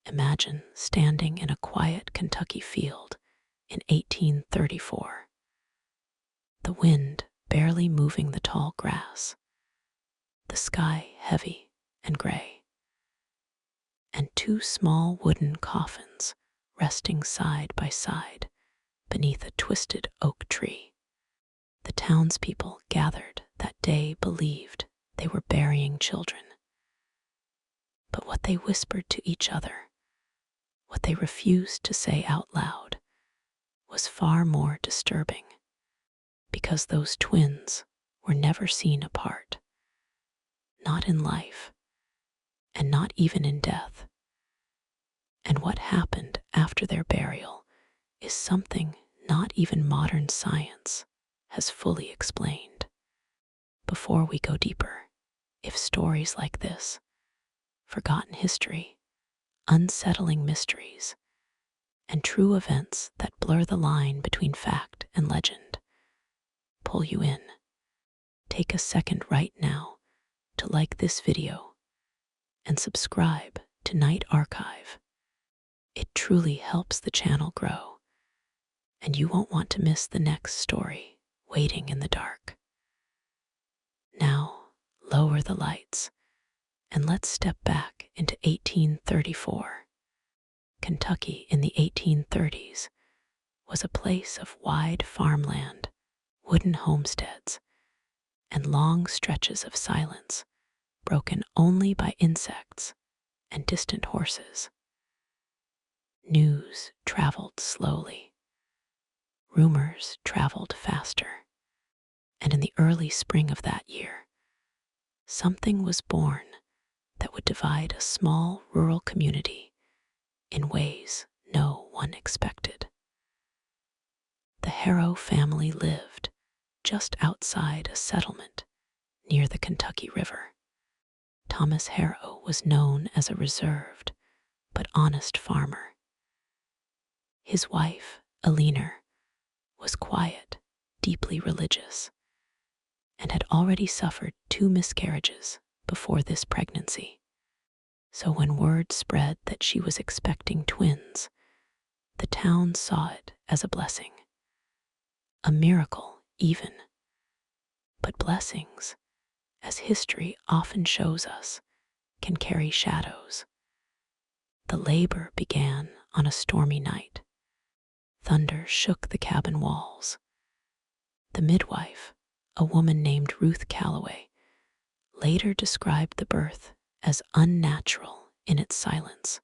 Imagine standing in a quiet Kentucky field in 1834, the wind barely moving the tall grass, the sky heavy and gray, and two small wooden coffins resting side by side beneath a twisted oak tree. The townspeople gathered that day believed they were burying children. But what they whispered to each other, what they refused to say out loud, was far more disturbing, because those twins were never seen apart, not in life, and not even in death. And what happened after their burial is something not even modern science has fully explained. Before we go deeper, if stories like this, forgotten history, unsettling mysteries, and true events that blur the line between fact and legend pull you in, take a second right now to like this video and subscribe to Night Archive. It truly helps the channel grow, and you won't want to miss the next story waiting in the dark. Now, lower the lights and let's step back into 1834. Kentucky in the 1830s was a place of wide farmland, wooden homesteads, and long stretches of silence broken only by insects and distant horses. News traveled slowly. Rumors traveled faster. And in the early spring of that year, something was born that would divide a small rural community in ways no one expected. The Harrow family lived just outside a settlement near the Kentucky River. Thomas Harrow was known as a reserved but honest farmer. His wife, Eleanor, was quiet, deeply religious, and had already suffered 2 miscarriages before this pregnancy. So when word spread that she was expecting twins, the town saw it as a blessing. A miracle, even. But blessings, as history often shows us, can carry shadows. The labor began on a stormy night. Thunder shook the cabin walls. The midwife, a woman named Ruth Calloway, later described the birth as unnatural in its silence.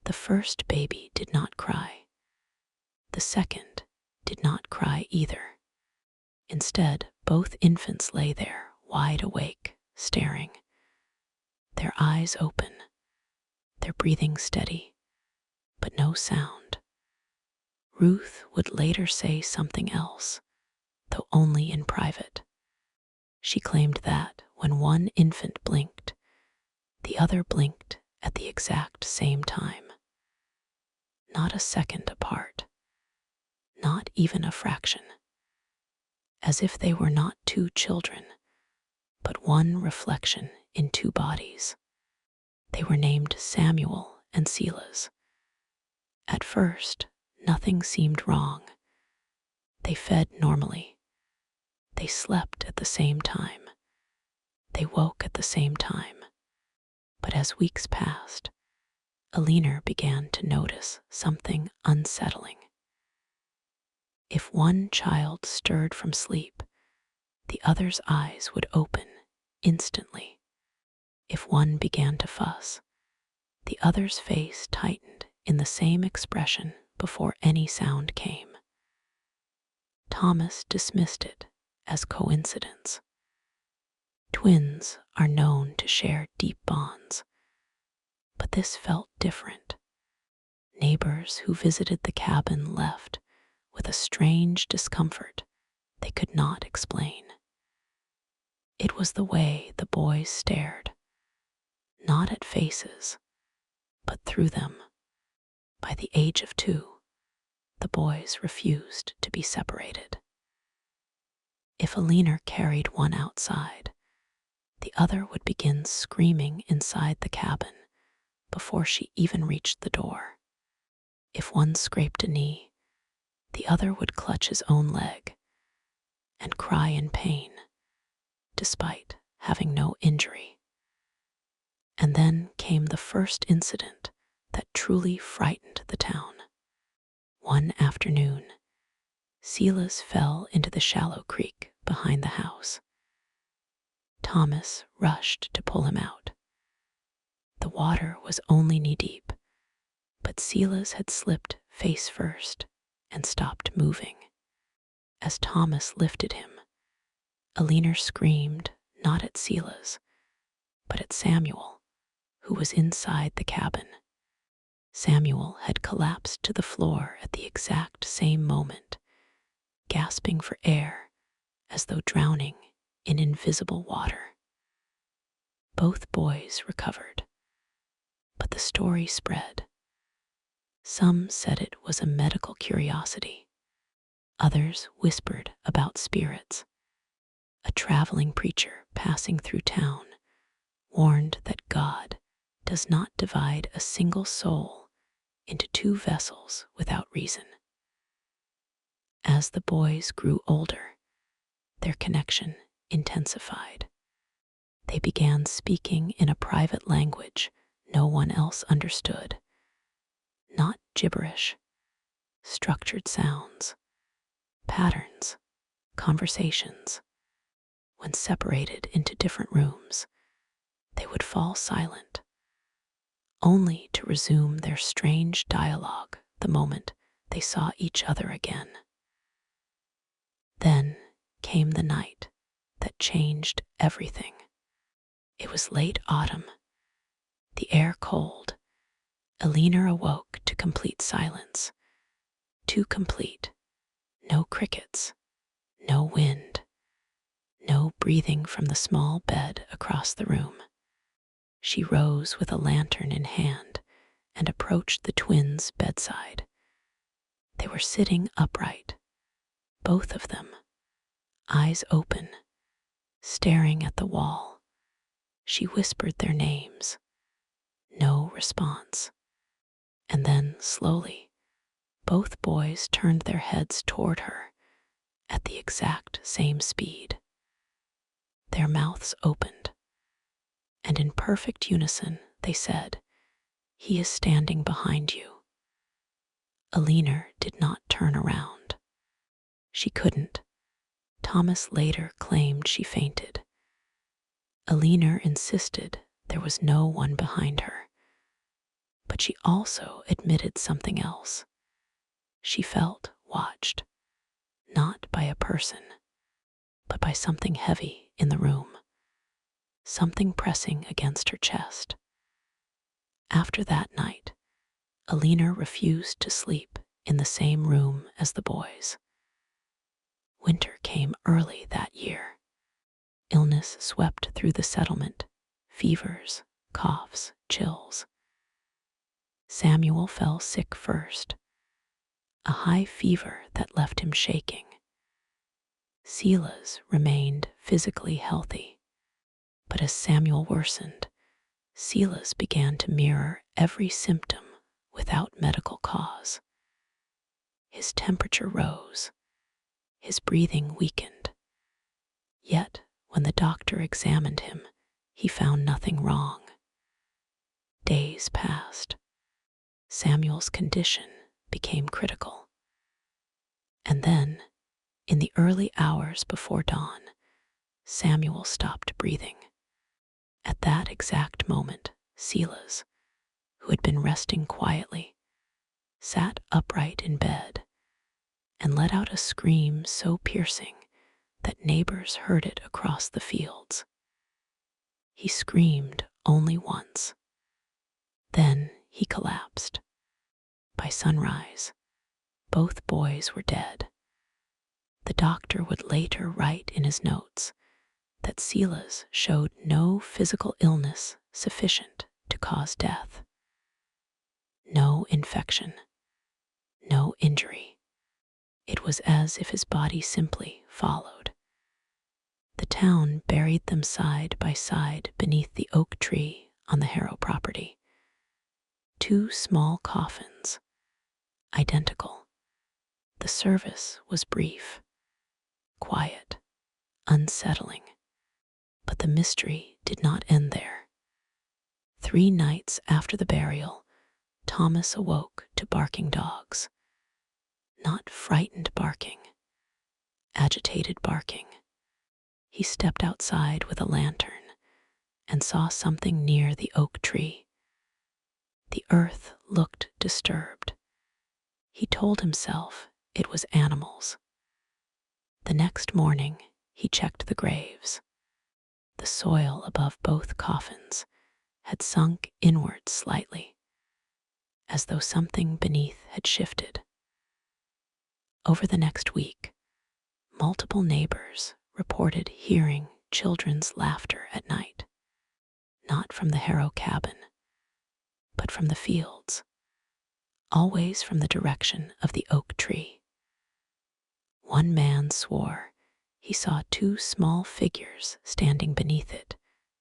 The first baby did not cry. The second did not cry either. Instead, both infants lay there, wide awake, staring, their eyes open, their breathing steady, but no sound. Ruth would later say something else, though only in private. She claimed that when one infant blinked, the other blinked at the exact same time. Not a second apart, not even a fraction. As if they were not 2 children, but one reflection in 2 bodies. They were named Samuel and Silas. At first, nothing seemed wrong. They fed normally. They slept at the same time. They woke at the same time. But as weeks passed, Eleanor began to notice something unsettling. If one child stirred from sleep, the other's eyes would open instantly. If one began to fuss, the other's face tightened in the same expression before any sound came. Thomas dismissed it as coincidence. Twins are known to share deep bonds, but this felt different. Neighbors who visited the cabin left with a strange discomfort they could not explain. It was the way the boys stared, not at faces, but through them. By the age of 2, the boys refused to be separated. If Eleanor carried one outside, the other would begin screaming inside the cabin, before she even reached the door. If one scraped a knee, the other would clutch his own leg and cry in pain, despite having no injury. And then came the first incident that truly frightened the town. One afternoon, Silas fell into the shallow creek behind the house. Thomas rushed to pull him out. The water was only knee-deep, but Silas had slipped face first and stopped moving. As Thomas lifted him, Alina screamed not at Silas, but at Samuel, who was inside the cabin. Samuel had collapsed to the floor at the exact same moment, gasping for air as though drowning in invisible water. Both boys recovered, but the story spread. Some said it was a medical curiosity. Others whispered about spirits. A traveling preacher passing through town warned that God does not divide a single soul into two vessels without reason. As the boys grew older, their connection intensified. They began speaking in a private language no one else understood. Not gibberish, structured sounds, patterns, conversations. When separated into different rooms, they would fall silent, only to resume their strange dialogue the moment they saw each other again. Then came the night that changed everything. It was late autumn, the air cold. Alina awoke to complete silence. Too complete. No crickets, no wind, no breathing from the small bed across the room. She rose with a lantern in hand and approached the twins' bedside. They were sitting upright, both of them, eyes open, staring at the wall. She whispered their names. No response. And then, slowly, both boys turned their heads toward her at the exact same speed. Their mouths opened, and in perfect unison they said, "He is standing behind you." Alina did not turn around. She couldn't. Thomas later claimed she fainted. Alina insisted there was no one behind her, but she also admitted something else. She felt watched, not by a person, but by something heavy in the room, something pressing against her chest. After that night, Alina refused to sleep in the same room as the boys. Winter came early that year. Illness swept through the settlement, fevers, coughs, chills. Samuel fell sick first, a high fever that left him shaking. Silas remained physically healthy, but as Samuel worsened, Silas began to mirror every symptom without medical cause. His temperature rose, his breathing weakened. Yet, when the doctor examined him, he found nothing wrong. Days passed. Samuel's condition became critical. And then, in the early hours before dawn, Samuel stopped breathing. At that exact moment, Silas, who had been resting quietly, sat upright in bed and let out a scream so piercing that neighbors heard it across the fields. He screamed only once. Then he collapsed. By sunrise, both boys were dead. The doctor would later write in his notes that Silas showed no physical illness sufficient to cause death. No infection, no injury. It was as if his body simply followed. The town buried them side by side beneath the oak tree on the Harrow property. two small coffins, identical. The service was brief, quiet, unsettling. But the mystery did not end there. 3 nights after the burial, Thomas awoke to barking dogs. Not frightened barking, agitated barking. He stepped outside with a lantern and saw something near the oak tree. The earth looked disturbed. He told himself it was animals. The next morning, he checked the graves. The soil above both coffins had sunk inward slightly, as though something beneath had shifted. Over the next week, multiple neighbors reported hearing children's laughter at night, not from the Harrow cabin, but from the fields, always from the direction of the oak tree. One man swore he saw 2 small figures standing beneath it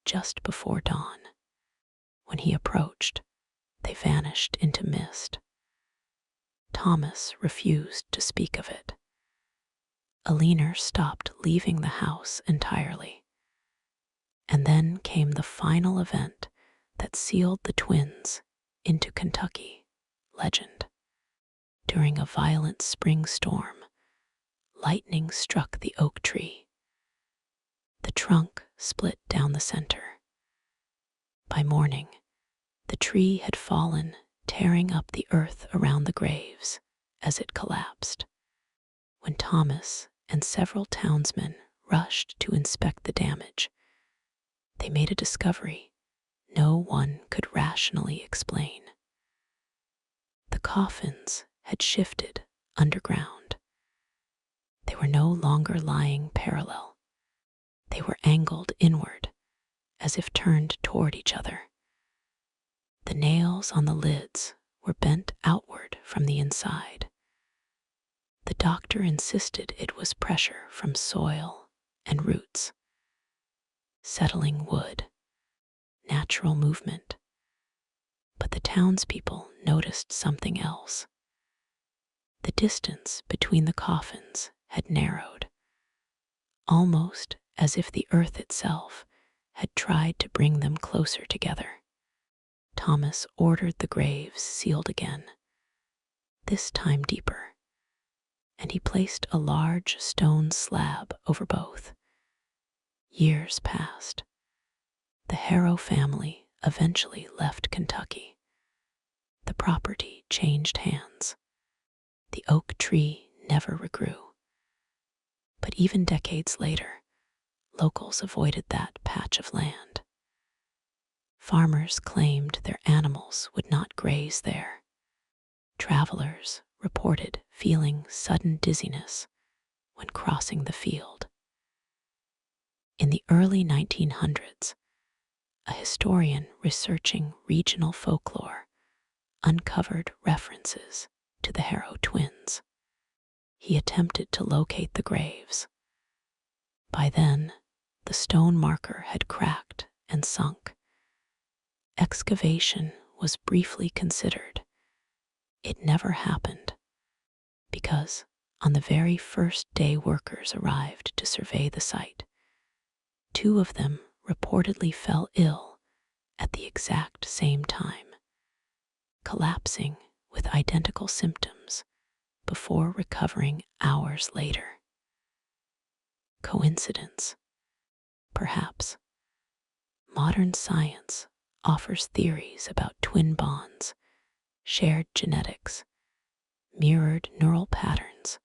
just before dawn. When he approached, they vanished into mist. Thomas refused to speak of it. Alina stopped leaving the house entirely. And then came the final event that sealed the twins into Kentucky legend. During a violent spring storm, lightning struck the oak tree. The trunk split down the center. By morning, the tree had fallen, tearing up the earth around the graves as it collapsed. When Thomas and several townsmen rushed to inspect the damage, they made a discovery no one could rationally explain. The coffins had shifted underground. They were no longer lying parallel. They were angled inward, as if turned toward each other. The nails on the lids were bent outward from the inside. The doctor insisted it was pressure from soil and roots. Settling wood, natural movement. But the townspeople noticed something else. The distance between the coffins had narrowed, almost as if the earth itself had tried to bring them closer together. Thomas ordered the graves sealed again, this time deeper, and he placed a large stone slab over both. Years passed. The Harrow family eventually left Kentucky. The property changed hands. The oak tree never regrew. But even decades later, locals avoided that patch of land. Farmers claimed their animals would not graze there. Travelers reported feeling sudden dizziness when crossing the field. In the early 1900s, a historian researching regional folklore uncovered references to the Harrow twins. He attempted to locate the graves. By then, the stone marker had cracked and sunk. Excavation was briefly considered. It never happened because on the very first day workers arrived to survey the site, 2 of them reportedly fell ill at the exact same time, collapsing with identical symptoms before recovering hours later. Coincidence? Perhaps. Modern science offers theories about twin bonds, shared genetics, mirrored neural patterns,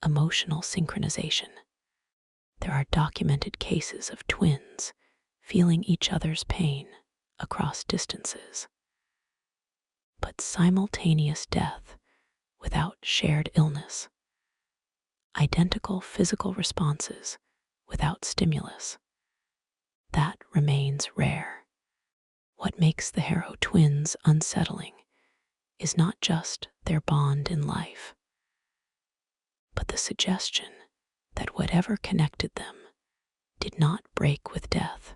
emotional synchronization. There are documented cases of twins feeling each other's pain across distances. But simultaneous death without shared illness, identical physical responses without stimulus, that remains rare. What makes the Harrow twins unsettling is not just their bond in life, but the suggestion that whatever connected them did not break with death.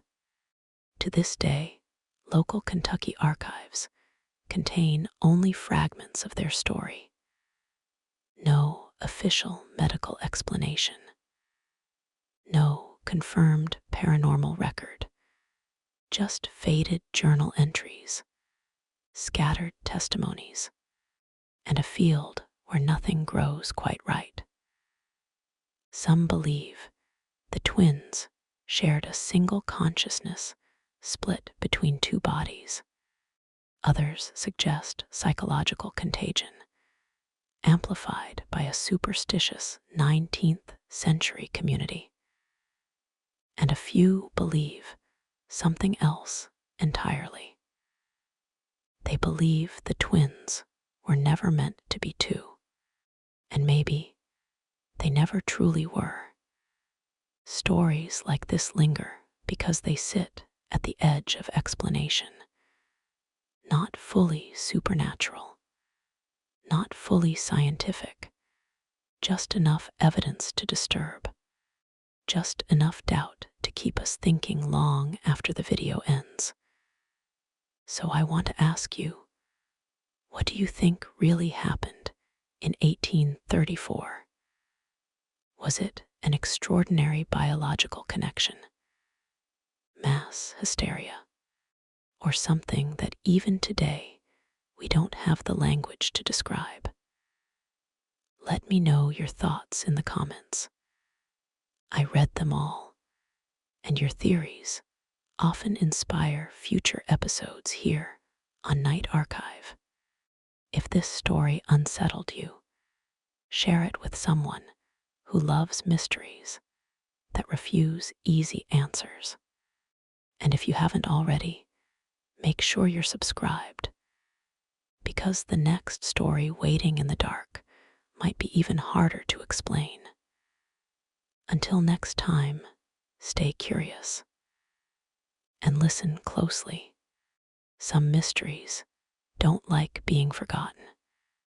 To this day, local Kentucky archives contain only fragments of their story. No official medical explanation. No confirmed paranormal record. Just faded journal entries, scattered testimonies, and a field where nothing grows quite right. Some believe the twins shared a single consciousness split between two bodies. Others suggest psychological contagion, amplified by a superstitious 19th century community. And a few believe something else entirely. They believe the twins were never meant to be two, and maybe they never truly were. Stories like this linger because they sit at the edge of explanation, not fully supernatural, not fully scientific, just enough evidence to disturb, just enough doubt to keep us thinking long after the video ends. So I want to ask you, what do you think really happened in 1834? Was it an extraordinary biological connection, mass hysteria, or something that even today we don't have the language to describe? Let me know your thoughts in the comments. I read them all, and your theories often inspire future episodes here on Night Archive. If this story unsettled you, share it with someone who loves mysteries that refuse easy answers. And if you haven't already, make sure you're subscribed, because the next story waiting in the dark might be even harder to explain. Until next time, stay curious and listen closely. Some mysteries don't like being forgotten.